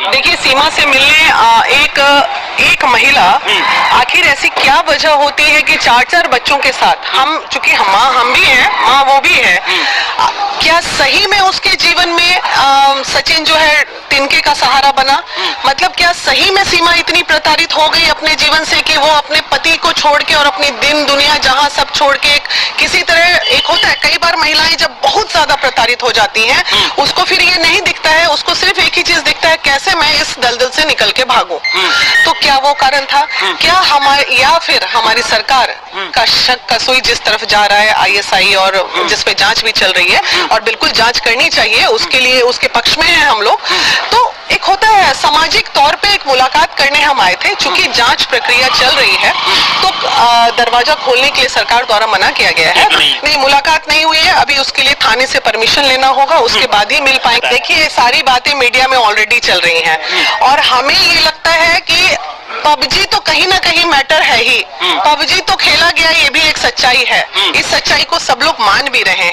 देखिए, सीमा से मिलने एक महिला, आखिर ऐसी क्या वजह होती है कि 4-4 बच्चों के साथ, चूंकि हम भी हैं, माँ वो भी है, क्या सही में उसके जीवन में सचिन जो है तिनके का सहारा बना? मतलब क्या सही में सीमा इतनी प्रताड़ित हो गई अपने जीवन से कि वो अपने पति को छोड़ के और अपनी दिन दुनिया जहां सब छोड़ के किसी तरह, एक होता है कई बार महिलाएं जब बहुत ज्यादा प्रताड़ित हो जाती हैं, उसको फिर ये नहीं दिखता है, उसको सिर्फ एक ही चीज दिखता है, कैसे मैं इस दलदल से निकल के भागूं। तो क्या वो कारण था? क्या हमारे, या फिर हमारी सरकार का शक का सुई जिस तरफ जा रहा है, आईएसआई, और जिसपे जांच भी चल रही है और बिल्कुल जांच करनी चाहिए, उसके लिए उसके पक्ष में हैं हम लोग। तो एक होता है सामाजिक तौर पे एक मुलाकात करने हम आए थे, चूंकि जांच प्रक्रिया चल रही है तो दरवाजा खोलने के लिए सरकार द्वारा मना किया गया है। नहीं, मुलाकात नहीं हुई है अभी, उसके लिए थाने से परमिशन लेना होगा, उसके बाद ही मिल पाएंगे। देखिए, ये सारी बातें मीडिया में ऑलरेडी चल रही हैं और हमें ये लगता है कि पबजी तो कहीं ना कहीं मैटर है ही, पबजी तो खेला गया, ये भी एक सच्चाई है, इस सच्चाई को सब लोग मान भी रहे हैं।